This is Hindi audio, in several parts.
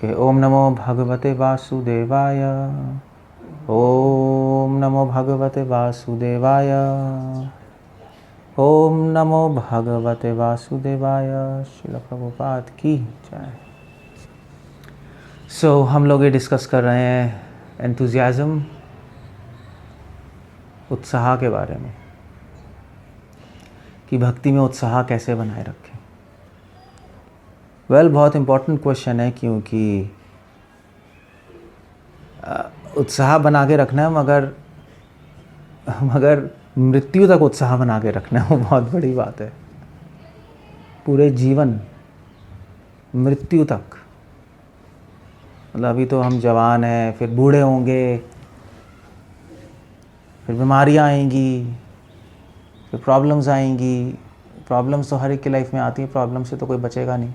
ओके। ओम नमो भगवते वासुदेवाय। ओम नमो भगवते वासुदेवाय। ओम नमो भगवते वासुदेवाय। श्रील प्रभुपाद की जय। हम लोग ये डिस्कस कर रहे हैं एंथुजियाज्म, उत्साह के बारे में, कि भक्ति में उत्साह कैसे बनाए रखें। बहुत इम्पोर्टेंट क्वेश्चन है, क्योंकि उत्साह बना के रखना है, मगर मृत्यु तक उत्साह बना के रखना है, वो बहुत बड़ी बात है। पूरे जीवन, मृत्यु तक। मतलब अभी तो हम जवान हैं, फिर बूढ़े होंगे, फिर बीमारियां आएंगी, फिर प्रॉब्लम्स आएंगी। प्रॉब्लम्स तो हर एक की लाइफ में आती है, प्रॉब्लम से तो कोई बचेगा नहीं।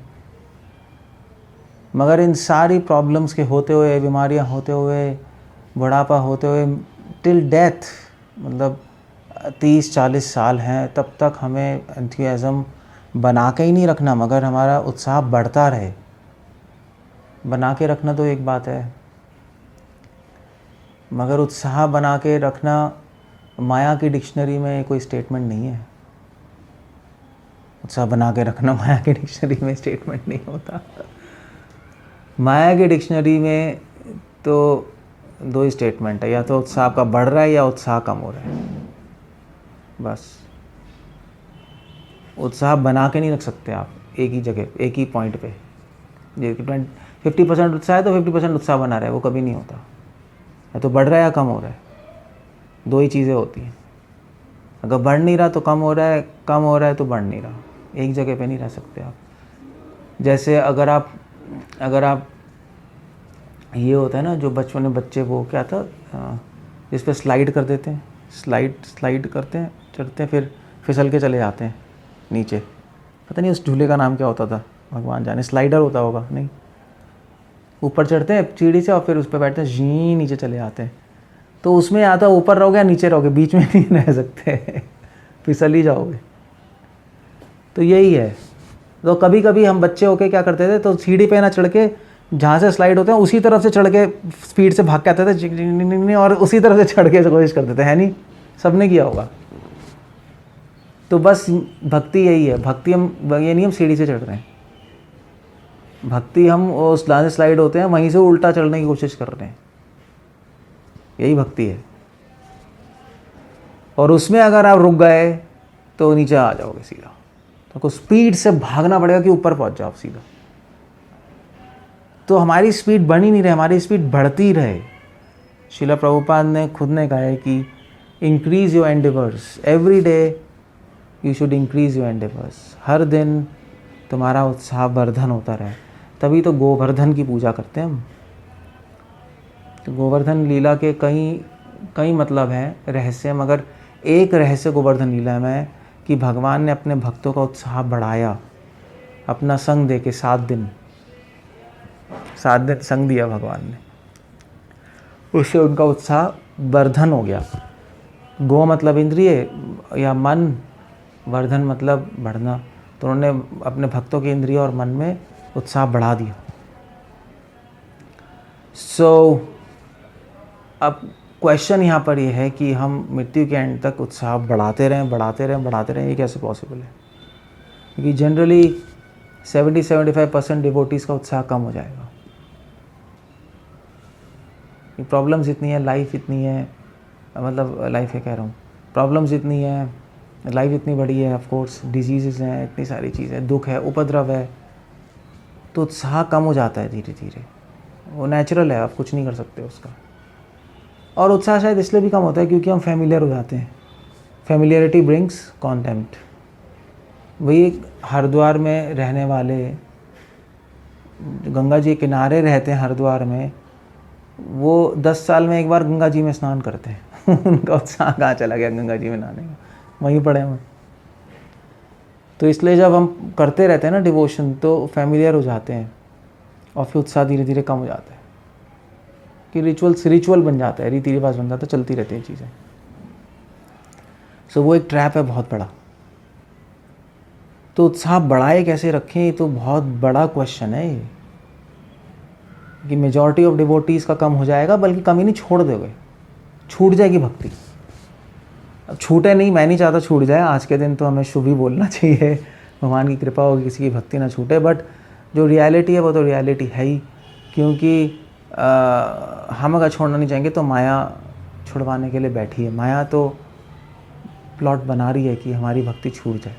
मगर इन सारी प्रॉब्लम्स के होते हुए, बीमारियां होते हुए, बुढ़ापा होते हुए, टिल डेथ, मतलब 30-40 साल हैं, तब तक हमें एंथुसियाज्म बना के ही नहीं रखना, मगर हमारा उत्साह बढ़ता रहे। बना के रखना तो एक बात है, मगर उत्साह बना के रखना माया की डिक्शनरी में कोई स्टेटमेंट नहीं है। उत्साह बना के रखना माया की डिक्शनरी में स्टेटमेंट नहीं होता। माया की डिक्शनरी में तो दो ही स्टेटमेंट है, या तो उत्साह आपका बढ़ रहा है या उत्साह कम हो रहा है, बस। उत्साह बना के नहीं रख सकते आप एक ही जगह, एक ही पॉइंट पे। 50% उत्साह है तो 50% उत्साह बना रहा है, वो कभी नहीं होता। या तो बढ़ रहा है या कम हो रहा है, दो ही चीज़ें होती हैं। अगर बढ़ नहीं रहा तो कम हो रहा है, कम हो रहा है तो बढ़ नहीं रहा। एक जगह पे नहीं रह सकते आप। जैसे अगर आप ये होता है ना, जो बचपन में बच्चे, वो क्या था, जिस पे स्लाइड कर देते हैं, स्लाइड करते हैं, चढ़ते हैं, फिर फिसल के चले जाते हैं नीचे। पता नहीं उस झूले का नाम क्या होता था, भगवान जाने। स्लाइडर होता होगा, नहीं। ऊपर चढ़ते हैं सीढ़ी से और फिर उस पर बैठते हैं, जी नीचे चले जाते हैं। तो उसमें या तो ऊपर रहोगे या नीचे रहोगे, बीच में नहीं रह सकते, फिसल ही जाओगे। तो यही है। तो कभी कभी हम बच्चे होके क्या करते थे, तो सीढ़ी पे ना चढ़ के, जहाँ से स्लाइड होते हैं उसी तरफ से चढ़ के स्पीड से भाग के आते थे, और उसी तरफ से चढ़ के कोशिश करते थे, है नहीं? सबने किया होगा। तो बस भक्ति यही है। भक्ति हम ये नहीं हम सीढ़ी से चढ़ रहे हैं, भक्ति हम उस जहाँ से स्लाइड होते हैं वहीं से उल्टा चढ़ने की कोशिश कर रहे हैं। यही भक्ति है। और उसमें अगर आप रुक गए तो नीचे आ जाओगे सीधा। तो आपको स्पीड से भागना पड़ेगा कि ऊपर पहुंच जाओ सीधा। तो हमारी स्पीड बढ़ ही नहीं रही, हमारी स्पीड बढ़ती रहे। श्रील प्रभुपाद ने खुद ने कहा है कि increase your endeavours every day, you should increase your endeavours. हर दिन तुम्हारा उत्साह वर्धन होता रहे। तभी तो गोवर्धन की पूजा करते हैं हम। तो गोवर्धन लीला के कई मतलब हैं, रहस्य, मगर एक रहस्य गोवर्धन लीला में है कि भगवान ने अपने भक्तों का उत्साह बढ़ाया। अपना संग दे के 7 दिन संग दिया भगवान ने, उससे उनका उत्साह वर्धन हो गया। गो मतलब इंद्रिय या मन, वर्धन मतलब बढ़ना। तो उन्होंने अपने भक्तों के इंद्रिय और मन में उत्साह बढ़ा दिया। अब क्वेश्चन यहाँ पर ये है कि हम मृत्यु के एंड तक उत्साह बढ़ाते रहें, ये कैसे पॉसिबल है? क्योंकि जनरली 70-75% डिवोटीज़ का उत्साह कम हो जाएगा। प्रॉब्लम्स इतनी है, लाइफ इतनी है, मतलब लाइफ है कह रहा हूँ, प्रॉब्लम्स इतनी है, लाइफ इतनी बड़ी है, ऑफ कोर्स डिजीज़ हैं, इतनी सारी चीज़ें, दुख है, उपद्रव है, तो उत्साह कम हो जाता है धीरे धीरे। वो नेचुरल है, आप कुछ नहीं कर सकते उसका। और उत्साह शायद इसलिए भी कम होता है क्योंकि हम फेमिलियर हो जाते हैं। Familiarity brings contempt. वही हरिद्वार में रहने वाले, गंगा जी के किनारे रहते हैं हरिद्वार में, वो 10 साल में एक बार गंगा जी में स्नान करते हैं। उनका उत्साह कहाँ चला गया गंगा जी में नहाने का, वहीं पड़े हैं। तो इसलिए जब हम करते रहते हैं ना डिवोशन, तो फेमिलियर हो जाते हैं और फिर उत्साह धीरे धीरे कम हो जाता है, कि रिचुअल बन जाता है, रीति रिवाज बन जाता है, चलती रहती हैं चीज़ें। सो वो एक ट्रैप है बहुत बड़ा। तो उत्साह बढ़ाए कैसे रखें, ये तो बहुत बड़ा क्वेश्चन है ये। कि मेजॉरिटी ऑफ डिवोटीज़ का कम हो जाएगा, बल्कि कम ही नहीं, छोड़ दोगे, छूट जाएगी भक्ति। अब छूटे नहीं, मैं नहीं चाहता छूट जाए, आज के दिन तो हमें शुभ ही बोलना चाहिए, भगवान की कृपा होगी किसी की भक्ति ना छूटे, बट जो रियलिटी है वो तो रियलिटी है ही, क्योंकि हम अगर छोड़ना नहीं चाहेंगे तो माया छुड़वाने के लिए बैठी है, माया तो प्लॉट बना रही है कि हमारी भक्ति छूट जाए,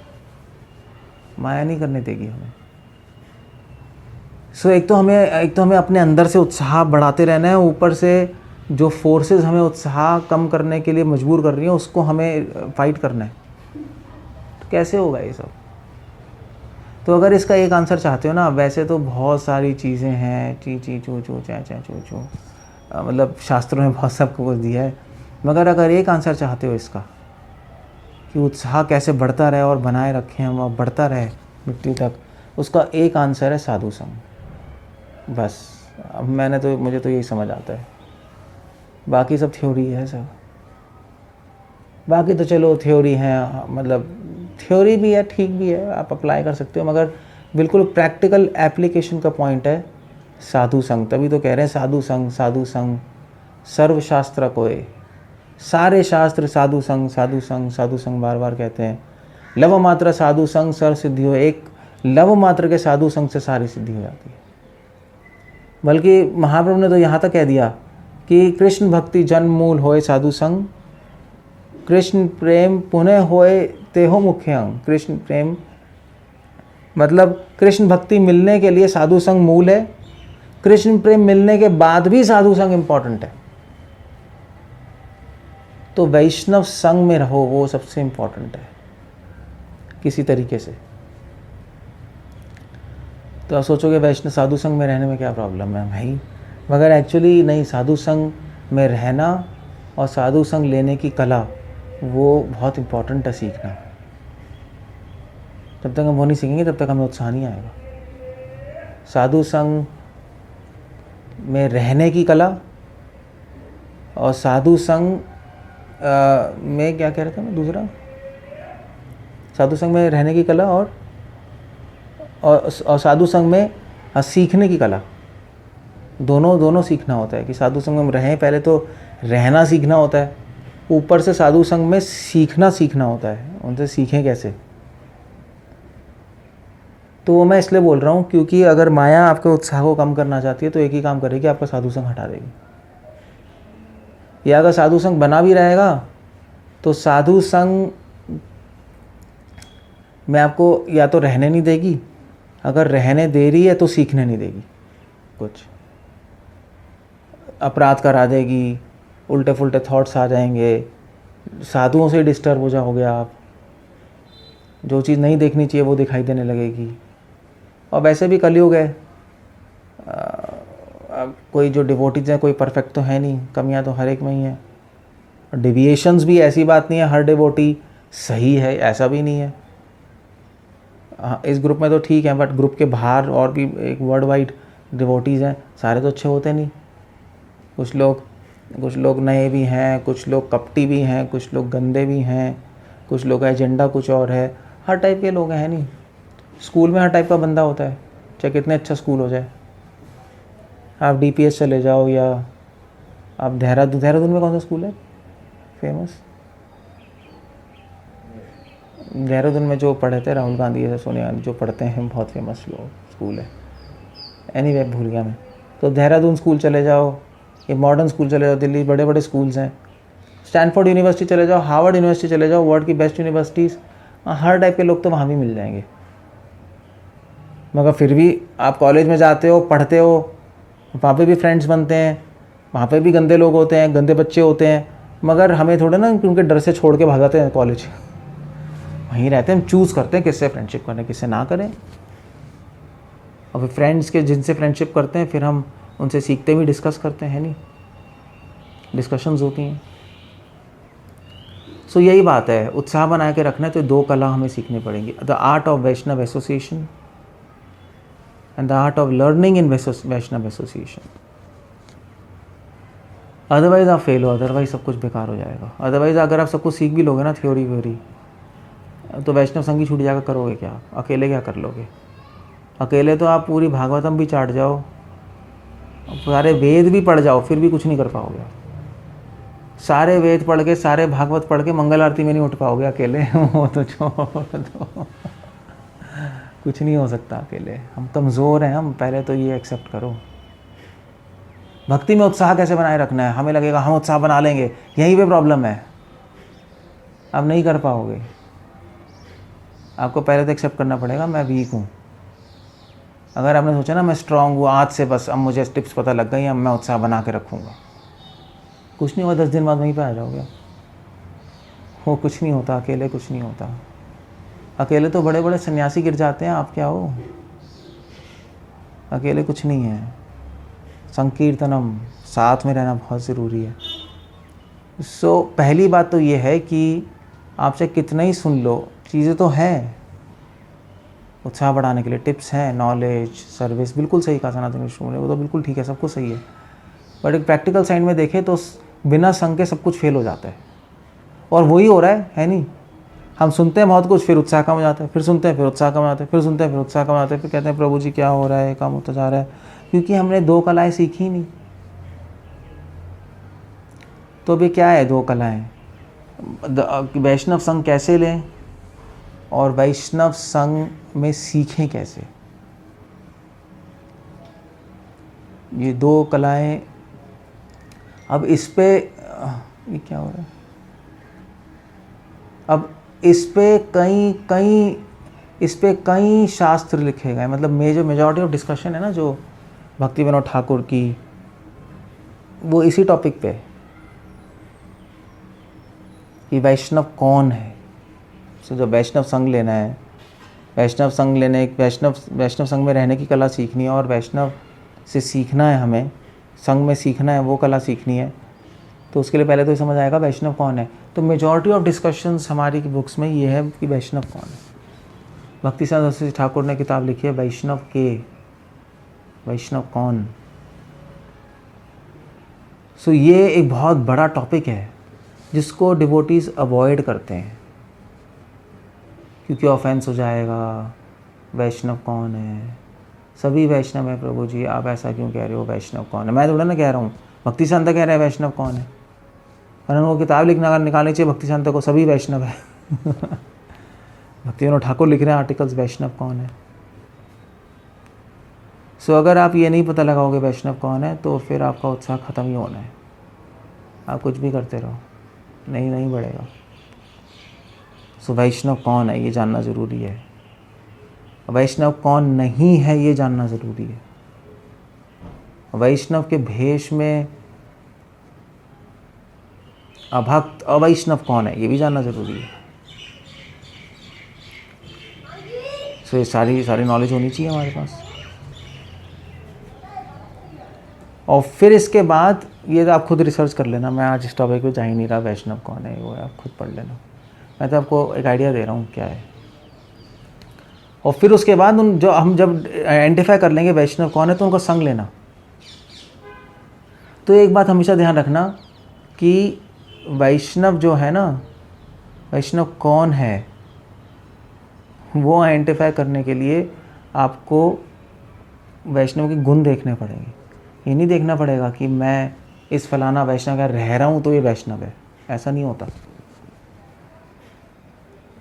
माया नहीं करने देगी हमें। सो एक तो हमें अपने अंदर से उत्साह बढ़ाते रहना है, ऊपर से जो फोर्सेस हमें उत्साह कम करने के लिए मजबूर कर रही हैं उसको हमें फाइट करना है। तो कैसे होगा ये सब? तो अगर इसका एक आंसर चाहते हो ना, वैसे तो बहुत सारी चीज़ें हैं, ची ची चू चू चा चा चू चू, मतलब शास्त्रों में बहुत सब कुछ दिया है, मगर अगर एक आंसर चाहते हो इसका कि उत्साह कैसे बढ़ता रहे और बनाए रखें हम और बढ़ता रहे मृत्यु तक, उसका एक आंसर है साधु संग। बस अब मुझे तो यही समझ आता है, बाकी सब थ्योरी है सब, बाकी तो चलो थ्योरी है, मतलब थ्योरी भी है, ठीक भी है, आप अप्लाई कर सकते हो, मगर बिल्कुल प्रैक्टिकल एप्लीकेशन का पॉइंट है साधु संग। तभी तो कह रहे हैं साधु संग, साधु संग सर्व शास्त्र कोय, सारे शास्त्र साधु संग, साधु संग, साधु संग बार बार कहते हैं। लव मात्र साधु संग सर्व सिद्धि हो, एक लव मात्र के साधु संग से सारी सिद्धि हो जाती है। बल्कि महाप्रभु ने तो यहाँ तक कह दिया कि कृष्ण भक्ति जन्म मूल होए साधु संग, कृष्ण प्रेम पुनः होए तेहो मुख्य अंग। कृष्ण प्रेम मतलब कृष्ण भक्ति मिलने के लिए साधु संग मूल है, कृष्ण प्रेम मिलने के बाद भी साधु संग इंपॉर्टेंट है। तो वैष्णव संग में रहो, वो सबसे इंपॉर्टेंट है किसी तरीके से। तो आप सोचोगे वैष्णव साधु संग में रहने में क्या प्रॉब्लम है भाई, मगर एक्चुअली नहीं, साधु संग में रहना और साधु संग लेने की कला वो बहुत इम्पोर्टेंट है सीखना। जब तक हम वो नहीं सीखेंगे तब तक हमें उत्साह नहीं आएगा। साधु संग में रहने की कला और साधु संग में क्या कह रहा था मैं दूसरा, साधु संग में रहने की कला और साधु संग में सीखने की कला, दोनों सीखना होता है। कि साधु संग में रहें, पहले तो रहना सीखना होता है, ऊपर से साधु संग में सीखना होता है। उनसे सीखें कैसे, तो वो मैं इसलिए बोल रहा हूँ क्योंकि अगर माया आपके उत्साह को कम करना चाहती है तो एक ही काम करेगी, आपका साधु संग हटा देगी। या अगर साधु संग बना भी रहेगा तो साधु संग में आपको या तो रहने नहीं देगी, अगर रहने दे रही है तो सीखने नहीं देगी, कुछ अपराध करा देगी, उल्टे फुल्टे थॉट्स आ जाएंगे, साधुओं से डिस्टर्ब हो जाओगे आप, जो चीज़ नहीं देखनी चाहिए वो दिखाई देने लगेगी। और वैसे भी कलयुग है, कोई जो डिवोटीज हैं कोई परफेक्ट तो है नहीं, कमियां तो हर एक में ही हैं। डिविएशंस भी ऐसी बात नहीं है हर डिवोटी सही है, ऐसा भी नहीं है। इस ग्रुप में तो ठीक है, बट ग्रुप के बाहर और भी एक वर्ल्ड वाइड डिवोटीज़ हैं, सारे तो अच्छे होते नहीं। कुछ लोग नए भी हैं, कुछ लोग कपटी भी हैं, कुछ लोग गंदे भी हैं, कुछ लोग का एजेंडा कुछ और है, हर टाइप के लोग हैं नहीं। स्कूल में हर टाइप का बंदा होता है, चाहे कितने अच्छा स्कूल हो जाए। आप DPS चले जाओ या आप देहरादून में कौन सा स्कूल है फेमस? देहरादून में जो पढ़े थे राहुल गांधी या सोनिया गांधी जो पढ़ते हैं, बहुत फेमस स्कूल है। एनीवे भूल गया मैं। तो देहरादून स्कूल चले जाओ, ये मॉडर्न स्कूल चले जाओ, दिल्ली बड़े बड़े स्कूल्स हैं, स्टैनफोर्ड यूनिवर्सिटी चले जाओ, हार्वर्ड यूनिवर्सिटी चले जाओ, वर्ल्ड की बेस्ट यूनिवर्सिटीज़, हर टाइप के लोग तो वहाँ भी मिल जाएंगे। मगर फिर भी आप कॉलेज में जाते हो, पढ़ते हो, वहाँ पे भी फ्रेंड्स बनते हैं, वहाँ पे भी गंदे लोग होते हैं, गंदे बच्चे होते हैं, मगर हमें थोड़ा ना उनके डर से छोड़ के भागाते हैं कॉलेज, वहीं रहते हैं। हम चूज़ करते हैं किससे फ्रेंडशिप करें किससे ना करें। और फिर फ्रेंड्स के जिनसे फ्रेंडशिप करते हैं फिर हम उनसे सीखते भी, डिस्कस करते हैं, नहीं डिस्कशंस होती हैं। सो यही बात है, उत्साह बना के रखना है तो दो कला हमें सीखनी पड़ेंगी, the art of Vaishnav association and the art of learning in Vaishnav association. Otherwise आप फेल हो, अदरवाइज सब कुछ बेकार हो जाएगा। अदरवाइज अगर आप सब कुछ सीख भी लोगे ना थ्योरी व्योरी, तो वैष्णव संगी छूट जाकर करोगे क्या? अकेले क्या कर लोगे? अकेले तो आप पूरी भागवतम भी चाट जाओ सारे वेद भी पढ़ जाओ फिर भी कुछ नहीं कर पाओगे। सारे वेद पढ़ के, सारे भागवत पढ़ के मंगल आरती में नहीं उठ पाओगे अकेले। वो तो छोड़ दो, कुछ नहीं हो सकता अकेले। हम कमज़ोर हैं, हम पहले तो ये एक्सेप्ट करो। भक्ति में उत्साह कैसे बनाए रखना है? हमें लगेगा हम उत्साह बना लेंगे, यहीं पे प्रॉब्लम है। अब नहीं कर पाओगे। आपको पहले तो एक्सेप्ट करना पड़ेगा मैं वीक हूँ। अगर आपने सोचा ना मैं स्ट्रांग हूँ आज से, बस अब मुझे टिप्स पता लग गई, अब मैं उत्साह बना के रखूँगा, कुछ नहीं होगा, 10 दिन बाद वहीं पे आ जाओगे। वो कुछ नहीं होता, अकेले कुछ नहीं होता। अकेले तो बड़े बड़े सन्यासी गिर जाते हैं, आप क्या हो? अकेले कुछ नहीं है। संकीर्तनम, साथ में रहना बहुत ज़रूरी है। पहली बात तो ये है कि आपसे कितना ही सुन लो, चीज़ें तो हैं उत्साह बढ़ाने के लिए, टिप्स हैं, नॉलेज, सर्विस, बिल्कुल सही कहा सनातन विष्णु ने, वो तो बिल्कुल ठीक है, सब कुछ सही है। बट एक प्रैक्टिकल साइड में देखें तो बिना संग के सब कुछ फेल हो जाता है, और वही हो रहा है नहीं? हम सुनते हैं बहुत कुछ, फिर उत्साह कम हो जाता है, फिर सुनते हैं, फिर उत्साह कम हो जाता है, फिर सुनते हैं, फिर उत्साह कम हो जाता है, फिर कहते हैं प्रभु जी क्या हो रहा है, कम होता जा रहा है, क्योंकि हमने 2 कलाएँ सीखी ही नहीं। तो अभी क्या है 2 कलाएँ? वैष्णव संग कैसे लें और वैष्णव संग में सीखें कैसे, ये 2 कलाएँ। अब इस पे ये क्या हो रहा है? अब इस पे कई शास्त्र लिखे गए, मतलब मेजॉरिटी ऑफ डिस्कशन है ना जो भक्ति विनोद ठाकुर की, वो इसी टॉपिक पे कि वैष्णव कौन है। तो जो वैष्णव संग लेना है, वैष्णव संग में रहने की कला सीखनी है, और वैष्णव से सीखना है, हमें संग में सीखना है, वो कला सीखनी है, तो उसके लिए पहले तो ये समझ आएगा वैष्णव कौन है। तो मेजॉरिटी ऑफ डिस्कशंस हमारी की बुक्स में ये है कि वैष्णव कौन है। भक्ति सरस्वती ठाकुर ने किताब लिखी है वैष्णव कौन। ये एक बहुत बड़ा टॉपिक है जिसको डिवोटीज अवॉइड करते हैं, क्योंकि ऑफेंस हो जाएगा, वैष्णव कौन है, सभी वैष्णव है प्रभु जी, आप ऐसा क्यों कह रहे हो, वैष्णव कौन है? मैं थोड़ा ना कह रहा हूँ, भक्ति संत कह रहे हैं वैष्णव कौन है, और उनको किताब निकालनी चाहिए भक्ति संत को, सभी वैष्णव है। भक्ति विनोद ठाकुर लिख रहे हैं आर्टिकल्स, वैष्णव कौन है। अगर आप ये नहीं पता लगाओगे वैष्णव कौन है, तो फिर आपका उत्साह ख़त्म ही होना है, आप कुछ भी करते रहो, नहीं बढ़ेगा। वैष्णव कौन है ये जानना ज़रूरी है, वैष्णव कौन नहीं है ये जानना ज़रूरी है। वैष्णव के भेष में अभक्त अवैष्णव कौन है ये भी जानना ज़रूरी है। ये सारी नॉलेज होनी चाहिए हमारे पास। और फिर इसके बाद ये तो आप खुद रिसर्च कर लेना, मैं आज इस टॉपिक पे जा ही नहीं रहा, वैष्णव कौन है वो आप खुद पढ़ लेना, मैं तो आपको एक आइडिया दे रहा हूँ क्या है। और फिर उसके बाद हम जब आइडेंटिफाई कर लेंगे वैष्णव कौन है, तो उनको संग लेना। तो एक बात हमेशा ध्यान रखना कि वैष्णव जो है ना, वैष्णव कौन है, वो आइडेंटिफाई करने के लिए आपको वैष्णव के गुण देखने पड़ेंगे। ये नहीं देखना पड़ेगा कि मैं इस फलाना वैष्णव का रह रहा हूँ तो ये वैष्णव है, ऐसा नहीं होता,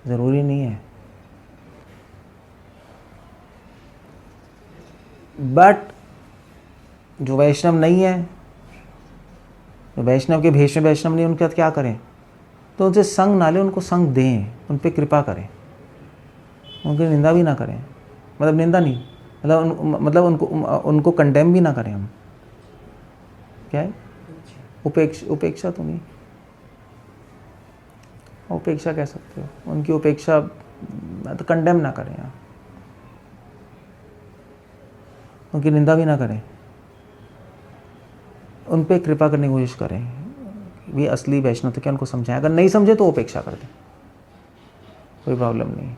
ज़रूरी नहीं है। बट जो वैष्णव नहीं है, जो वैष्णव के भेष में वैष्णव नहीं, उनके साथ क्या करें? तो उनसे संग ना लें, उनको संग दें, उन पर कृपा करें, उनकी निंदा भी ना करें, मतलब निंदा नहीं, मतलब उनको कंडेम भी ना करें हम। क्या है? उपेक्षा तो नहीं, उपेक्षा कह सकते हो, उनकी उपेक्षा तो कंडेम ना करें आप, उनकी निंदा भी ना करें, उन पे कृपा करने की कोशिश करें। वे असली वैष्णव तो क्या, उनको समझाएं, अगर नहीं समझे तो उपेक्षा कर दें, कोई प्रॉब्लम नहीं।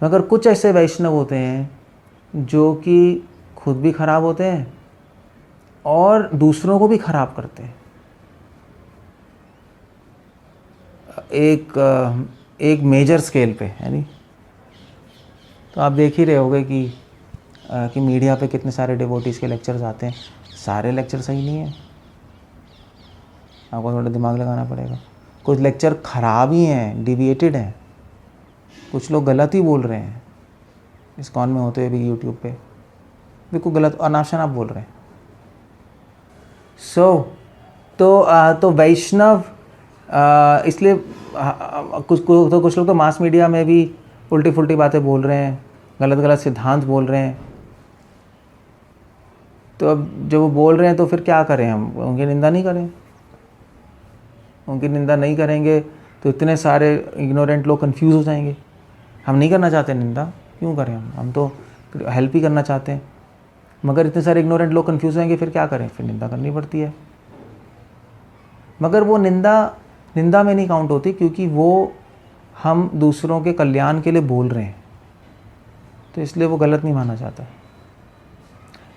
मगर कुछ ऐसे वैष्णव होते हैं जो कि खुद भी खराब होते हैं और दूसरों को भी खराब करते हैं। एक मेजर स्केल पे है नहीं, तो आप देख ही रहे होगे कि मीडिया पे कितने सारे डिवोटीज़ के लेक्चर्स आते हैं, सारे लेक्चर सही नहीं है, आपको थोड़ा दिमाग लगाना पड़ेगा। कुछ लेक्चर ख़राब ही हैं, डिविएटेड हैं, कुछ लोग गलत ही बोल रहे हैं। इस्कॉन में होते हुए भी यूट्यूब पे बिल्कुल गलत अनाप शनाप बोल रहे हैं। तो वैष्णव इसलिए कुछ लोग तो मास मीडिया में भी उल्टी फुल्टी बातें बोल रहे हैं, गलत गलत सिद्धांत बोल रहे हैं। तो अब जब वो बोल रहे हैं तो फिर क्या करें, हम उनकी निंदा नहीं करें? उनकी निंदा नहीं करेंगे तो इतने सारे इग्नोरेंट लोग कंफ्यूज हो जाएंगे। हम नहीं करना चाहते निंदा, क्यों करें? हम तो हेल्प ही करना चाहते हैं, मगर इतने सारे इग्नोरेंट लोग कंफ्यूज होंगे, फिर क्या करें? फिर निंदा करनी पड़ती है। मगर वो निंदा में नहीं काउंट होती, क्योंकि वो हम दूसरों के कल्याण के लिए बोल रहे हैं, तो इसलिए वो गलत नहीं माना जाता।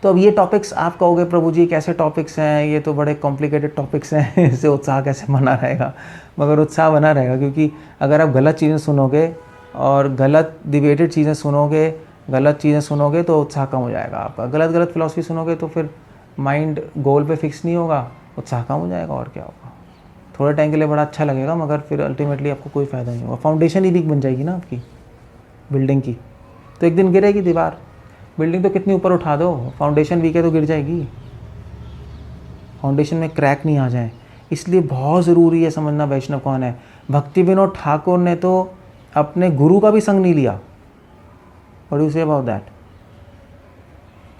तो अब ये टॉपिक्स आप कहोगे प्रभु जी कैसे टॉपिक्स हैं, ये तो बड़े कॉम्प्लिकेटेड टॉपिक्स हैं, इससे उत्साह कैसे बना रहेगा? मगर उत्साह बना रहेगा, क्योंकि अगर आप गलत चीज़ें सुनोगे और गलत डिबेटेड चीज़ें सुनोगे, गलत चीज़ें सुनोगे तो उत्साह कम हो जाएगा आपका। गलत फिलॉसफी सुनोगे तो फिर माइंड गोल पे फिक्स नहीं होगा, उत्साह कम हो जाएगा, और क्या होगा? थोड़े टाइम के लिए बड़ा अच्छा लगेगा, मगर फिर अल्टीमेटली आपको कोई फ़ायदा नहीं होगा। फाउंडेशन ही वीक बन जाएगी ना आपकी बिल्डिंग की, तो एक दिन गिरेगी दीवार। बिल्डिंग तो कितनी ऊपर उठा दो, फाउंडेशन वीक है तो गिर जाएगी। फाउंडेशन में क्रैक नहीं आ जाए, इसलिए बहुत ज़रूरी है समझना वैष्णव कौन है। भक्ति विनोद ठाकुर ने तो अपने गुरु का भी संग नहीं लिया। What do you say about that?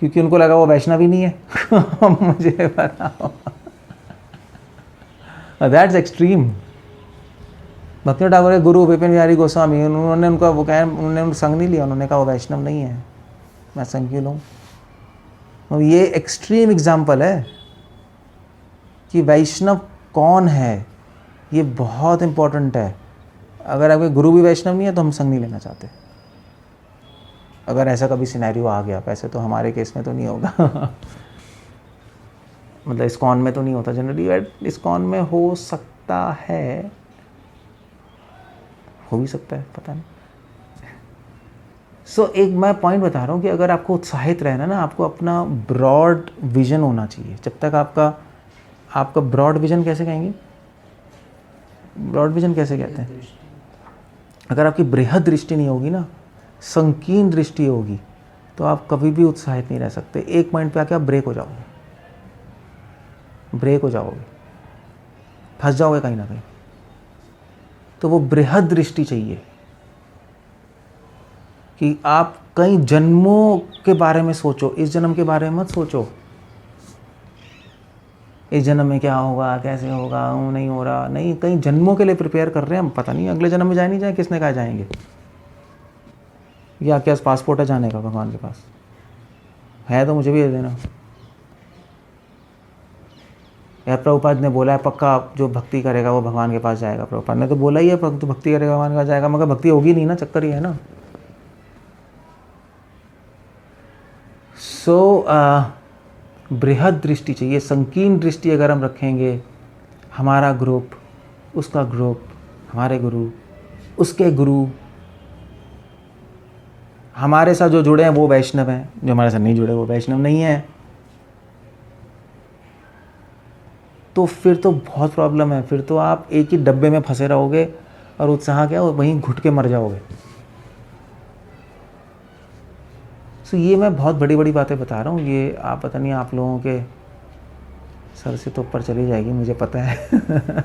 क्योंकि उनको लगा वो वैष्णव ही नहीं है। मुझे बताओ, दैट्स एक्सट्रीम। भक्ति ठाकुर के गुरु विपिन बिहारी गोस्वामी, उन्होंने उनका वो कह उन्होंने संग नहीं लिया, उन्होंने कहा वो वैष्णव नहीं है, मैं संग क्यों लूँ? तो ये एक्सट्रीम एग्जाम्पल है कि वैष्णव कौन है, ये बहुत इम्पोर्टेंट है। अगर आपके गुरु भी वैष्णव नहीं है तो हम संग नहीं लेना चाहते, अगर ऐसा कभी सिनेरियो आ गया। वैसे तो हमारे केस में तो नहीं होगा। मतलब इस्कॉन में तो नहीं होता जनरली, इस्कॉन में हो सकता है, हो भी सकता है, पता नहीं। एक मैं पॉइंट बता रहा हूँ कि अगर आपको उत्साहित रहना ना, आपको अपना ब्रॉड विजन होना चाहिए। जब तक आपका ब्रॉड विजन कैसे कहेंगे, ब्रॉड विजन कैसे कहते हैं? अगर आपकी बृहद दृष्टि नहीं होगी ना, संकीर्ण दृष्टि होगी, तो आप कभी भी उत्साहित नहीं रह सकते। एक पॉइंट पे आके आप ब्रेक हो जाओगे, फंस जाओगे कहीं ना कहीं। तो वो बृहद दृष्टि चाहिए कि आप कई जन्मों के बारे में सोचो, इस जन्म के बारे में मत सोचो। इस जन्म में क्या होगा, कैसे होगा, नहीं हो रहा, नहीं, कई जन्मों के लिए प्रिपेयर कर रहे हैं हम। पता नहीं अगले जन्म में जाए नहीं जाए, किसने कहा जाएंगे? या क्या पासपोर्ट है जाने का भगवान के पास? है तो मुझे भी दे देना। या प्रभुपाद ने बोला है पक्का जो भक्ति करेगा वो भगवान के पास जाएगा। प्रभुपाद ने तो बोला ही है तो भक्ति करेगा भगवान के पास जाएगा, मगर भक्ति होगी नहीं ना, चक्कर ही है ना। बृहद दृष्टि चाहिए, संकीर्ण दृष्टि अगर हम रखेंगे, हमारा ग्रुप, उसका ग्रुप, हमारे गुरु, उसके गुरु, हमारे साथ जो जुड़े हैं वो वैष्णव हैं, जो हमारे साथ नहीं जुड़े वो वैष्णव नहीं है, तो फिर तो बहुत प्रॉब्लम है। फिर तो आप एक ही डब्बे में फंसे रहोगे और उत्साह क्या वहीं घुट के मर जाओगे। ये मैं बहुत बड़ी बड़ी बातें बता रहा हूँ, ये आप पता नहीं आप लोगों के सर से तो ऊपर चली जाएगी, मुझे पता है।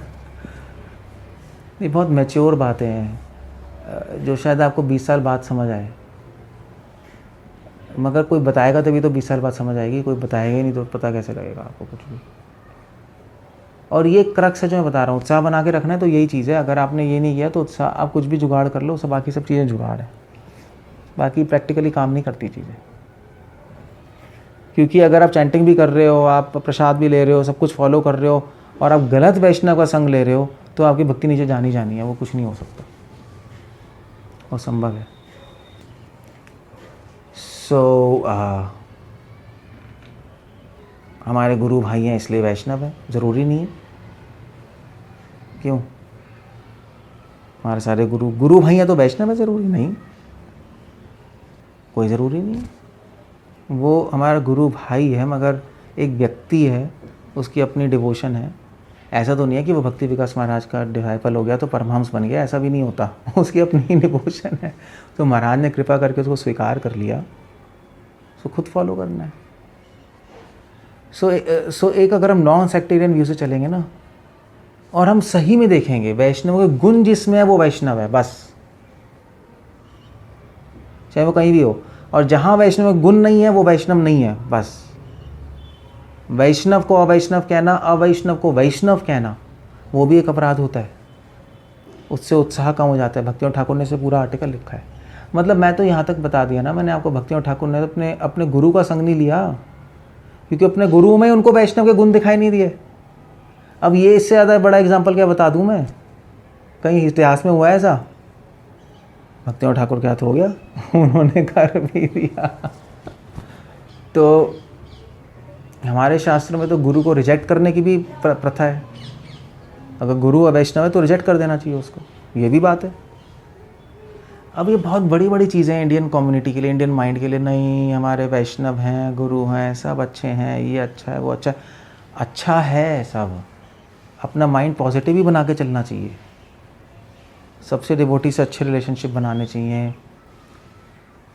ये बहुत मैच्योर बातें हैं जो शायद आपको 20 साल बाद समझ आए, मगर कोई बताएगा तभी तो 20 साल बाद समझ आएगी, कोई बताएगा ही नहीं तो पता कैसे लगेगा आपको कुछ भी। और ये क्रक्स है जो मैं बता रहा हूँ, उत्साह बना के रखना है तो यही चीज़ है। अगर आपने ये नहीं किया तो उत्साह, आप कुछ भी जुगाड़ कर लो, सब बाकी सब चीज़ें जुगाड़ है, बाकी प्रैक्टिकली काम नहीं करती चीज़ें। क्योंकि अगर आप चैंटिंग भी कर रहे हो, आप प्रसाद भी ले रहे हो, सब कुछ फॉलो कर रहे हो, और आप गलत वैष्णव का संग ले रहे हो, तो आपकी भक्ति नीचे जानी है, वो कुछ नहीं हो सकता, वो संभव है। हमारे गुरु भाई हैं इसलिए वैष्णव है, ज़रूरी नहीं है। क्यों? हमारे सारे गुरु भाई हैं तो वैष्णव है, ज़रूरी नहीं, कोई ज़रूरी नहीं है। वो हमारा गुरु भाई है, मगर एक व्यक्ति है, उसकी अपनी डिवोशन है। ऐसा तो नहीं है कि वो भक्ति विकास महाराज का डिसाइपल हो गया तो परमहंस बन गया, ऐसा भी नहीं होता। उसकी अपनी डिवोशन है, तो महाराज ने कृपा करके उसको स्वीकार कर लिया, उसको खुद फॉलो करना है। सो एक अगर हम नॉन सेक्टेरियन व्यू से चलेंगे ना, और हम सही में देखेंगे वैष्णव के गुण जिसमें है वो वैष्णव है, बस, चाहे वो कहीं भी हो। और जहाँ वैष्णव में गुण नहीं है वो वैष्णव नहीं है, बस। वैष्णव को अवैष्णव कहना, अवैष्णव को वैष्णव कहना, वो भी एक अपराध होता है, उससे उत्साह कम हो जाता है। भक्तियों ठाकुर ने से पूरा आर्टिकल लिखा है। मतलब मैं तो यहाँ तक बता दिया ना मैंने आपको, भक्तियों ठाकुर ने अपने गुरु का संग नहीं लिया, क्योंकि अपने गुरु में उनको वैष्णव के गुण दिखाई नहीं दिए। अब ये इससे ज़्यादा बड़ा एग्जाम्पल क्या बता दूँ मैं, कहीं इतिहास में हुआ है ऐसा? भक्तियों ठाकुर क्या हो गया, उन्होंने कर भी दिया। तो हमारे शास्त्र में तो गुरु को रिजेक्ट करने की भी प्रथा है। अगर गुरु अवैष्णव है तो रिजेक्ट कर देना चाहिए उसको, ये भी बात है। अब ये बहुत बड़ी बड़ी चीज़ें हैं इंडियन कम्युनिटी के लिए, इंडियन माइंड के लिए। नहीं, हमारे वैष्णव हैं, गुरु हैं, सब अच्छे हैं, ये अच्छा है, वो अच्छा है। अच्छा है सब, अपना माइंड पॉजिटिव ही बना के चलना चाहिए। सबसे डिवोटी से अच्छे रिलेशनशिप बनाने चाहिए,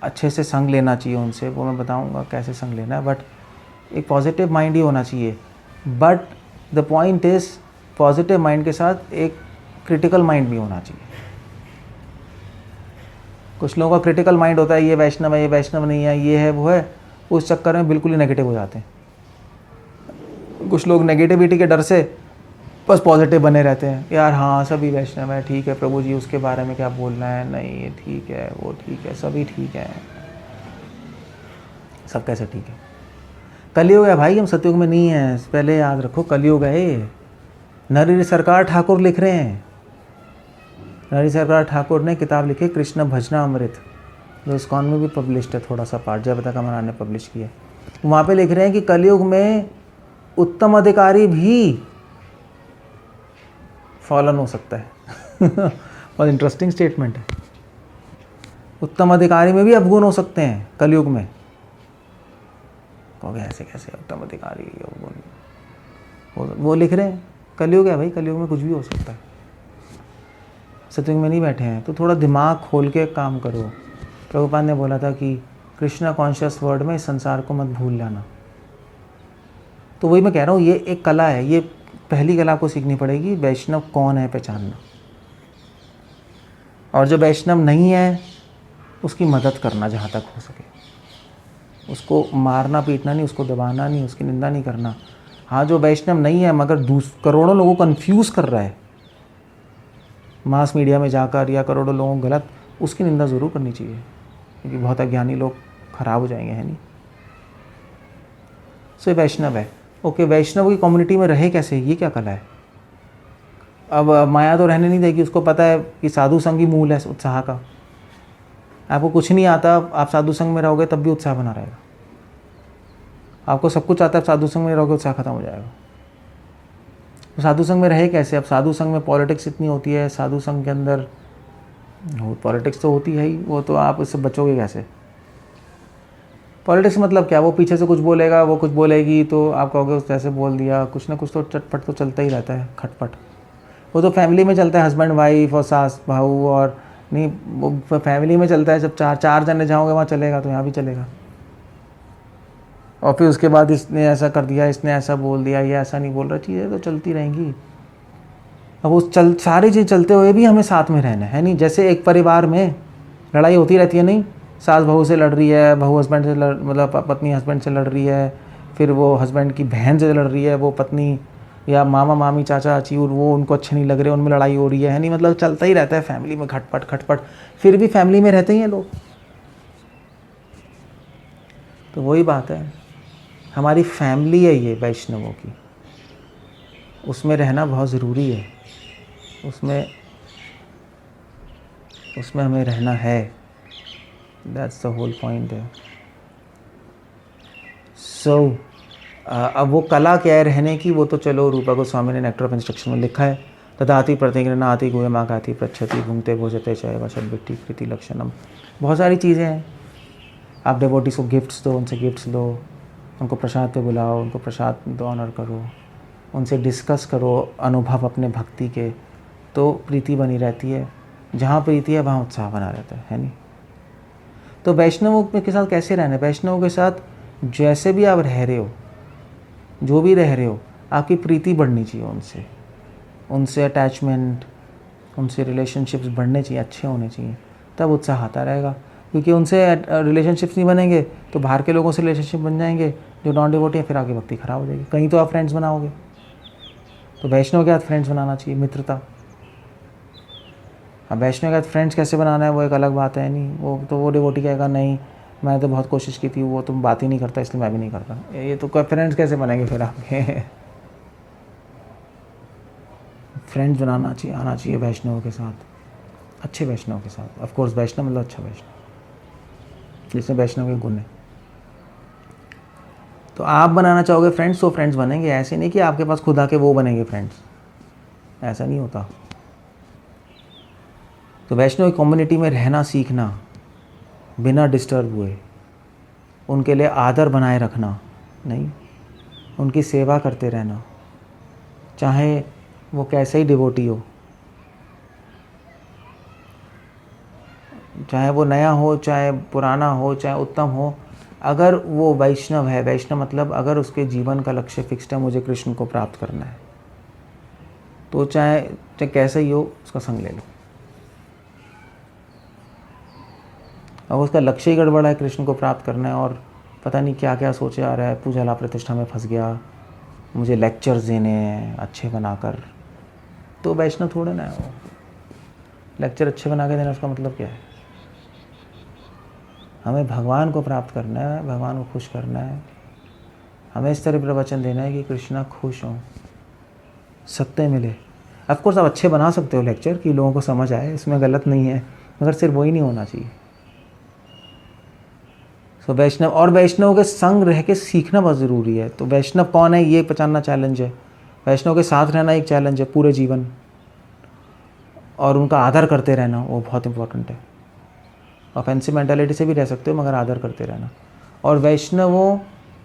अच्छे से संग लेना चाहिए उनसे, वो मैं बताऊंगा कैसे संग लेना है, बट एक पॉजिटिव माइंड ही होना चाहिए। But the point is, positive mind के साथ एक क्रिटिकल माइंड भी होना चाहिए। कुछ लोगों का क्रिटिकल माइंड होता है, ये वैष्णव है, ये वैष्णव नहीं है, ये है, वो है, उस चक्कर में बिल्कुल ही नेगेटिव हो जाते हैं। कुछ लोग नेगेटिविटी के डर से बस पॉजिटिव बने रहते हैं, यार हाँ सभी वैष्णव है, ठीक है प्रभु जी उसके बारे में क्या बोलना है, नहीं ये ठीक है, वो ठीक है, सभी ठीक है। सब कैसे ठीक है? कलयुग है भाई, हम सतयुग में नहीं हैं, पहले याद रखो, कलयुग है। नरी सरकार ठाकुर लिख रहे हैं, नरी सरकार ठाकुर ने किताब लिखी कृष्ण भजना अमृत, जो इस्कॉन में भी पब्लिश्ड है, थोड़ा सा पार्ट जयप्रदा का महाराज ने पब्लिश किया। वहाँ पे लिख रहे हैं कि कलयुग में उत्तम अधिकारी भी फॉलन हो सकता है। बहुत इंटरेस्टिंग स्टेटमेंट है। उत्तम अधिकारी में भी अवगुण हो सकते हैं कलयुग में। कहोगे ऐसे कैसे उत्तम अधिकारी अवगुण? वो लिख रहे हैं, कलयुग है भाई, कलयुग में कुछ भी हो सकता है। सत्युग में नहीं बैठे हैं, तो थोड़ा दिमाग खोल के काम करो। प्रभुपाद ने बोला था कि कृष्णा कॉन्शियस वर्ड में इस संसार को मत भूल जाना। तो वही मैं कह रहा हूँ, ये एक कला है, ये पहली कला आपको सीखनी पड़ेगी, वैष्णव कौन है पहचानना। और जो वैष्णव नहीं है उसकी मदद करना जहाँ तक हो सके। उसको मारना पीटना नहीं, उसको दबाना नहीं, उसकी निंदा नहीं करना। हाँ, जो वैष्णव नहीं है मगर करोड़ों लोगों को कन्फ्यूज़ कर रहा है मास मीडिया में जाकर, या करोड़ों लोगों को गलत, उसकी निंदा ज़रूर करनी चाहिए, क्योंकि बहुत अज्ञानी लोग खराब हो जाएंगे, है नहीं। सो ये वैष्णव है। ओके, वैष्णव की कम्युनिटी में रहे कैसे, ये क्या कला है? अब माया तो रहने नहीं देगी, उसको पता है कि साधु संग ही मूल है उत्साह का। आपको कुछ नहीं आता, आप साधु संग में रहोगे तब भी उत्साह बना रहेगा। आपको सब कुछ आता है, साधु संग में रहोगे उत्साह खत्म हो जाएगा। तो साधु संग में रहे कैसे? अब साधु संग में पॉलिटिक्स इतनी होती है, साधु संग के अंदर पॉलिटिक्स तो होती है ही, वो तो आप उससे बचोगे कैसे? पॉलिटिक्स मतलब क्या? वो पीछे से कुछ बोलेगा, वो कुछ बोलेगी, तो आप कहोगे उसने ऐसे बोल दिया, कुछ ना कुछ तो चटपट तो चलता ही रहता है, खटपट। वो तो फैमिली में चलता है, हस्बैंड वाइफ और सास बहू, और नहीं वो फैमिली में चलता है। जब चार जने जाओगे वहाँ चलेगा, तो यहाँ भी चलेगा। और फिर उसके बाद इसने ऐसा कर दिया, इसने ऐसा बोल दिया, ये ऐसा नहीं बोल रहा, चीज़ें तो चलती रहेंगी। अब वो सारी चीज़ चलते हुए भी हमें साथ में रहना है नहीं। जैसे एक परिवार में लड़ाई होती रहती है, नहीं, सास बहू से लड़ रही है, बहू हस्बैंड से मतलब पत्नी हस्बैंड से लड़ रही है, फिर वो हस्बैंड की बहन से लड़ रही है, वो पत्नी या मामा मामी चाचा चाची, और वो उनको अच्छे नहीं लग रहे, उनमें लड़ाई हो रही है नहीं। मतलब चलता ही रहता है फैमिली में, खटपट खटपट, फिर भी फैमिली में रहते ही हैं लोग। तो वही बात है, हमारी फैमिली है ये वैष्णवों की, उसमें रहना बहुत ज़रूरी है, उसमें हमें रहना है। दैट्स द होल पॉइंट है। सो अब वो कला क्या है रहने की, वो तो चलो रूपा गोस्वामी ने नेक्टर ऑफ इंस्ट्रक्शन में लिखा है। तदाति प्रतिगृह्णाति गुहमागाति पृच्छति भुंक्ते भोजते च वशद विट्टी कृति लक्षणम। बहुत सारी चीज़ें हैं। आप डिवोटीज को गिफ्ट्स दो, उनसे गिफ्ट्स लो, उनको प्रसाद पे बुलाओ, उनको प्रसाद दो, ऑनर करो, उनसे डिस्कस करो अनुभव अपने भक्ति के, तो प्रीति बनी रहती है। जहाँ प्रीति है वहाँ उत्साह बना रहता है नहीं? तो वैष्णवों के साथ कैसे रहना है? वैष्णवों के साथ जैसे भी आप रह रहे हो, जो भी रह रहे हो, आपकी प्रीति बढ़नी चाहिए उनसे, उनसे अटैचमेंट, उनसे रिलेशनशिप्स बढ़ने चाहिए, अच्छे होने चाहिए, तब उत्साह आता रहेगा। क्योंकि उनसे रिलेशनशिप्स नहीं बनेंगे तो बाहर के लोगों से रिलेशनशिप बन जाएंगे जो नॉन डिवोटी है, फिर आगे भक्ति खराब हो जाएगी। कहीं तो आप फ्रेंड्स बनाओगे। तो वैष्णव के साथ फ्रेंड्स बनाना चाहिए, मित्रता। अब वैष्णव के साथ फ्रेंड्स कैसे बनाना है वो एक अलग बात है नहीं। वो डिवोटी कहेगा नहीं मैं तो बहुत कोशिश की थी, वो तुम बात ही नहीं करता इसलिए मैं भी नहीं करता। ये तो फ्रेंड्स कैसे बनेंगे फिर आपके? फ्रेंड्स बनाना चाहिए, आना चाहिए वैष्णव के साथ, अच्छे वैष्णव के साथ। ऑफ कोर्स वैष्णव मतलब अच्छा वैष्णव, जिसमें वैष्णव के गुण है। तो आप बनाना चाहोगे फ्रेंड्स तो फ्रेंड्स बनेंगे। ऐसे नहीं कि आपके पास खुद आके वो बनेंगे फ्रेंड्स, ऐसा नहीं होता। तो वैष्णव कम्युनिटी में रहना सीखना, बिना डिस्टर्ब हुए, उनके लिए आदर बनाए रखना, नहीं उनकी सेवा करते रहना, चाहे वो कैसे ही डिवोटी हो, चाहे वो नया हो, चाहे पुराना हो, चाहे उत्तम हो, अगर वो वैष्णव है, वैष्णव मतलब अगर उसके जीवन का लक्ष्य फिक्स्ड है, मुझे कृष्ण को प्राप्त करना है, तो चाहे कैसा ही हो उसका संग ले लो। अब उसका लक्ष्य ही गड़बड़ा है, कृष्ण को प्राप्त करना है, और पता नहीं क्या क्या सोचे आ रहा है, पूजा लाभ प्रतिष्ठा में फंस गया, मुझे लेक्चर्स देने हैं अच्छे बनाकर, तो वैष्णव थोड़े ना है वो। लेक्चर अच्छे बना के देना उसका मतलब क्या है? हमें भगवान को प्राप्त करना है, भगवान को खुश करना है। हमें इस तरह प्रवचन देना है कि कृष्णा खुश हों, सत्य मिले। ऑफकोर्स आप अच्छे बना सकते हो लेक्चर कि लोगों को समझ आए, इसमें गलत नहीं है, मगर सिर्फ वही नहीं होना चाहिए। तो वैष्णव और वैष्णव के संग रह के सीखना बहुत ज़रूरी है। तो वैष्णव कौन है ये पहचानना चैलेंज है। वैष्णव के साथ रहना एक चैलेंज है पूरे जीवन, और उनका आदर करते रहना वो बहुत इंपॉर्टेंट है। ऑफेंसिव मेंटालिटी से भी रह सकते हो मगर आदर करते रहना। और वैष्णवों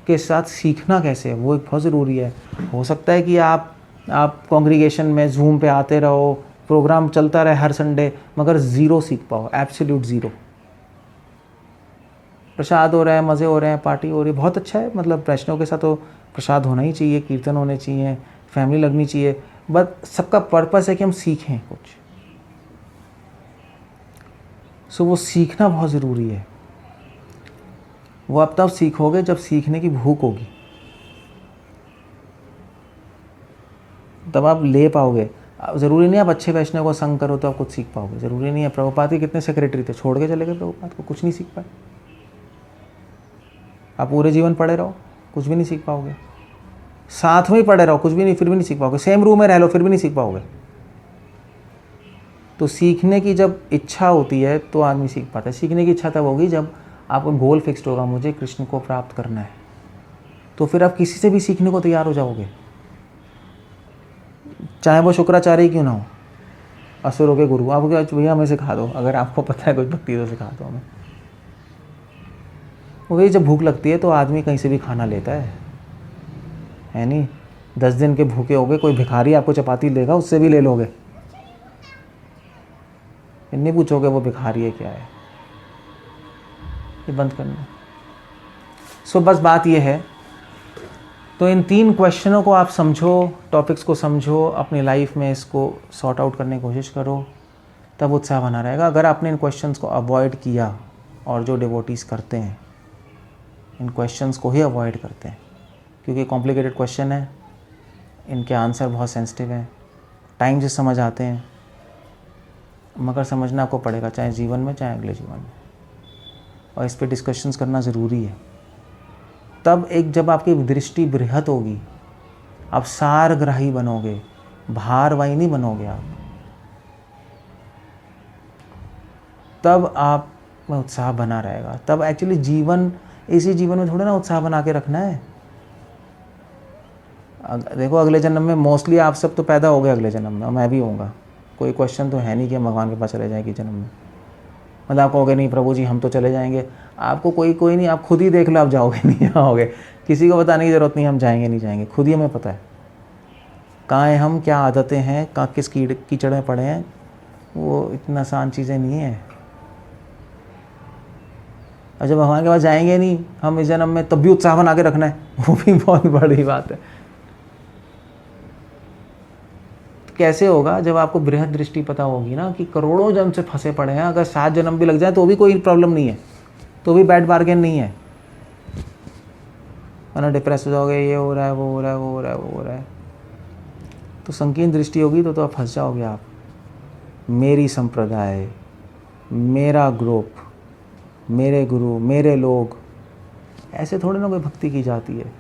के साथ सीखना कैसे है वो एक बहुत ज़रूरी है। हो सकता है कि आप कॉन्ग्रीगेशन में जूम पे आते रहो, प्रोग्राम चलता रहे हर संडे, मगर ज़ीरो सीख पाओ, एब्सोल्यूट ज़ीरो। प्रसाद हो रहा है, मज़े हो रहे हैं, पार्टी हो रही है, बहुत अच्छा है। मतलब वैष्णव के साथ तो प्रसाद होना ही चाहिए, कीर्तन होने चाहिए, फैमिली लगनी चाहिए, बट सबका पर्पस है कि हम सीखें कुछ। सो वो सीखना बहुत ज़रूरी है। वो आप तब सीखोगे जब सीखने की भूख होगी, तब आप ले पाओगे। ज़रूरी नहीं आप अच्छे वैष्णव को संग करो तो आप कुछ सीख पाओगे, ज़रूरी नहीं है। प्रभुपाद के कितने सेक्रेटरी थे, छोड़ के चले गए प्रभुपाद को, कुछ नहीं सीख पाए। आप पूरे जीवन पढ़े रहो, कुछ भी नहीं सीख पाओगे। साथ में ही पढ़े रहो, कुछ भी नहीं, फिर भी नहीं सीख पाओगे। सेम रूम में रह लो, फिर भी नहीं सीख पाओगे। तो सीखने की जब इच्छा होती है तो आदमी सीख पाता है। सीखने की इच्छा तब होगी जब आपका गोल फिक्स्ड होगा, मुझे कृष्ण को प्राप्त करना है, तो फिर आप किसी से भी सीखने को तैयार हो जाओगे, चाहे वो शुक्राचार्य ही क्यों ना हो, असुरों के गुरु। आप भैया हमें सिखा दो, अगर आपको पता है कुछ भक्ति तो सिखा दो हमें। वही जब भूख लगती है तो आदमी कहीं से भी खाना लेता है नहीं। 10 दिन के भूखे हो गए, कोई भिखारी आपको चपाती देगा, उससे भी ले लोगे, नहीं पूछोगे वो भिखारी है क्या है। ये बंद करना। सो बस बात ये है। तो इन 3 क्वेश्चनों को आप समझो, टॉपिक्स को समझो, अपनी लाइफ में इसको सॉर्ट आउट करने की कोशिश करो, तब उत्साह बना रहेगा। अगर आपने इन क्वेश्चंस को अवॉइड किया, और जो डिवोटीज करते हैं इन क्वेश्चंस को ही अवॉइड करते हैं, क्योंकि कॉम्प्लिकेटेड क्वेश्चन है, इनके आंसर बहुत सेंसिटिव हैं, टाइम से समझ आते हैं, मगर समझना आपको पड़ेगा, चाहे जीवन में चाहे अगले जीवन में, और इस पर डिस्कशंस करना ज़रूरी है। तब एक जब आपकी दृष्टि बृहत होगी, आप सारग्राही बनोगे, भारवाही नहीं बनोगे आप, तब आप में उत्साह बना रहेगा। तब एक्चुअली जीवन, इसी जीवन में थोड़ा ना उत्साह बना के रखना है। देखो अगले जन्म में मोस्टली आप सब तो पैदा हो गए, अगले जन्म में मैं भी होऊंगा, कोई क्वेश्चन तो है नहीं कि हम भगवान के पास चले जाएंगे जन्म में। मतलब आप कहोगे नहीं प्रभु जी हम तो चले जाएंगे, आपको कोई नहीं, आप खुद ही देख लो, आप जाओगे नहीं जाओगे, किसी को बताने की ज़रूरत नहीं हम जाएंगे नहीं जाएंगे, खुद ही हमें पता है कहाँ हैं हम, क्या आदतें हैं, कहाँ किस कीचड़ में पड़े हैं। वो इतना आसान चीज़ें नहीं है। और जब भगवान के पास जाएंगे नहीं हम इस जन्म में, तब भी उत्साह बना के रखना है, वो भी बहुत बड़ी बात है। तो कैसे होगा? जब आपको बृहद दृष्टि पता होगी ना कि करोड़ों जन्म से फंसे पड़े हैं, अगर 7 जन्म भी लग जाए तो भी कोई प्रॉब्लम नहीं है, तो भी बैड बार्गेन नहीं है। वरना डिप्रेस हो जाओगे, ये हो रहा है, वो हो रहा है, वो हो रहा है, वो हो रहा है। तो संकीर्ण दृष्टि होगी तो आप फंस जाओगे। आप मेरी संप्रदाय, मेरा ग्रुप, मेरे गुरु, मेरे लोग, ऐसे थोड़े ना कोई भक्ति की जाती है।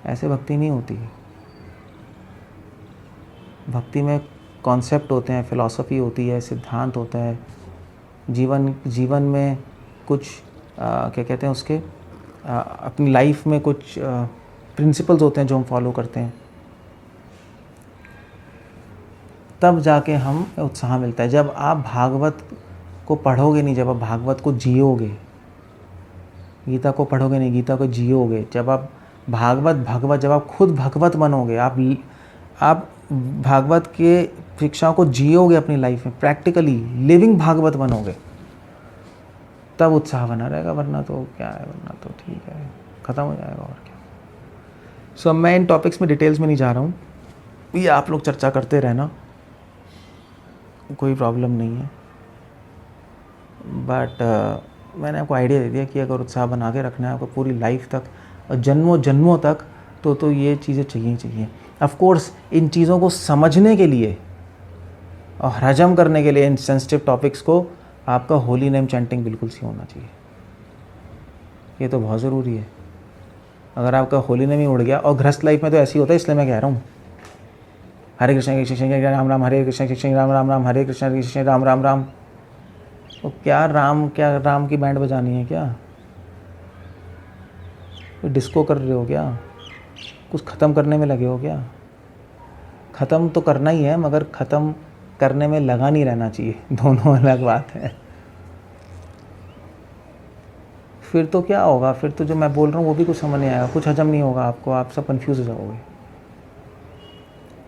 ऐसे भक्ति नहीं होती। भक्ति में कॉन्सेप्ट होते हैं, फिलॉसफी होती है, सिद्धांत होता है, जीवन में कुछ क्या कहते हैं उसके, अपनी लाइफ में कुछ प्रिंसिपल्स होते हैं जो हम फॉलो करते हैं, तब जाके हम उत्साह मिलता है। जब आप भागवत को पढ़ोगे नहीं, जब आप भागवत को जियोगे, गीता को पढ़ोगे नहीं, गीता को जियोगे, जब आप भागवत जब आप खुद भगवत बनोगे, आप भागवत के शिक्षाओं को जियोगे अपनी लाइफ में, प्रैक्टिकली लिविंग भागवत बनोगे, तब उत्साह बना रहेगा। वरना तो क्या है, वरना तो ठीक है, ख़त्म हो जाएगा और क्या। सो मैं इन टॉपिक्स में डिटेल्स में नहीं जा रहा हूँ, ये आप लोग चर्चा करते रहना, कोई प्रॉब्लम नहीं है। बट मैंने आपको आइडिया दे दिया कि अगर उत्साह बना के रखना है आपको पूरी लाइफ तक और जन्मों तक, तो ये चीज़ें चाहिए ही चाहिए। ऑफ कोर्स इन चीज़ों को समझने के लिए और हजम करने के लिए इन सेंसिटिव टॉपिक्स को आपका होली नेम चैंटिंग बिल्कुल सी होना चाहिए। ये तो बहुत ज़रूरी है। अगर आपका होली नेम ही उड़ गया, और गृहस्थ लाइफ में तो ऐसे ही होता है, इसलिए मैं कह रहा हूँ हरे कृष्ण कृष्ण राम राम, हरे कृष्ण कृष्ण राम राम राम, हरे कृष्ण कृष्ण राम राम राम। तो क्या राम की बैंड बजानी है क्या? डिस्को कर रहे हो क्या? कुछ ख़त्म करने में लगे हो क्या? ख़त्म तो करना ही है, मगर ख़त्म करने में लगा नहीं रहना चाहिए, दोनों अलग बात है। फिर तो क्या होगा, फिर तो जो मैं बोल रहा हूँ वो भी कुछ समझ नहीं आएगा, कुछ हजम नहीं होगा आपको, आप सब कंफ्यूज हो जाओगे।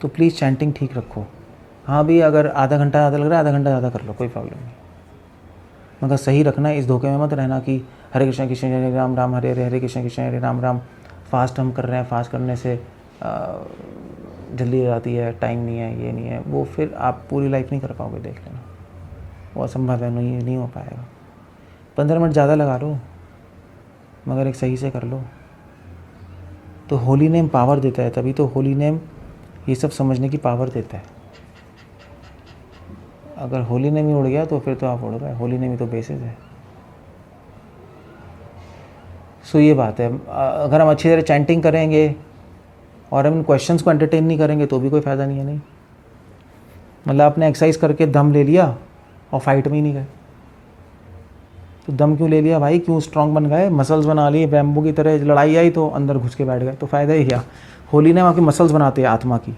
तो प्लीज़ चैंटिंग ठीक रखो। हाँ भी, अगर आधा घंटा ज़्यादा लग रहा है, आधा घंटा ज़्यादा कर लो, कोई प्रॉब्लम नहीं, मगर सही रखना है। इस धोखे में मत रहना कि हरे कृष्ण कृष्ण हरे राम राम, हरे हरे, हरे कृष्ण कृष्ण हरे राम राम। फास्ट हम कर रहे हैं, फास्ट करने से जल्दी हो जाती है, टाइम नहीं है, ये नहीं है, वो फिर आप पूरी लाइफ नहीं कर पाओगे, देख लेना, वो असंभव है, नहीं हो पाएगा। 15 मिनट ज़्यादा लगा लो, मगर एक सही से कर लो। तो होली नेम पावर देता है, तभी तो होली नेम ये सब समझने की पावर देता है। अगर होली नेम ही उड़ गया तो फिर तो आप उड़ गए, होली नेम ही तो बेसिस है। सो ये बात है। अगर हम अच्छी तरह चैंटिंग करेंगे और हम इन क्वेश्चंस को एंटरटेन नहीं करेंगे तो भी कोई फ़ायदा नहीं है। नहीं मतलब आपने एक्सरसाइज करके दम ले लिया और फाइट में ही नहीं गए, तो दम क्यों ले लिया भाई? क्यों स्ट्रांग बन गए, मसल्स बना लिए बैम्बू की तरह, लड़ाई आई तो अंदर घुस के बैठ गए, तो फ़ायदा ही क्या? होली नेम आपकी मसल्स बनाते हैं आत्मा की,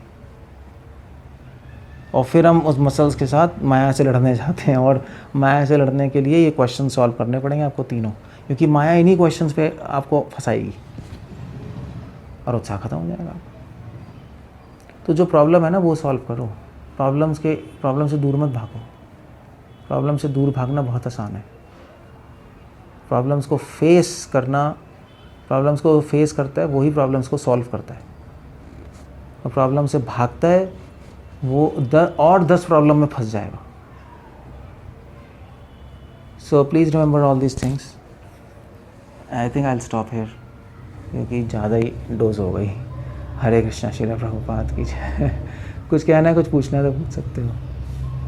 और फिर हम उस मसल्स के साथ माया से लड़ने जाते हैं। और माया से लड़ने के लिए ये क्वेश्चन सॉल्व करने पड़ेंगे आपको तीनों, क्योंकि माया इन्हीं क्वेश्चंस पे आपको फंसाएगी और उत्साह खत्म हो जाएगा। तो जो प्रॉब्लम है ना वो सॉल्व करो, प्रॉब्लम से दूर मत भागो। प्रॉब्लम से दूर भागना बहुत आसान है। प्रॉब्लम्स को फेस करता है वही प्रॉब्लम्स को सॉल्व करता है, और प्रॉब्लम से भागता है वो 10 प्रॉब्लम में फंस जाएगा। So please remember all these things. I think I will stop here, क्योंकि ज़्यादा ही डोज हो गई। हरे कृष्णा, श्रील प्रभुपाद की जय। कुछ कहना है, कुछ पूछना है तो पूछ सकते हो।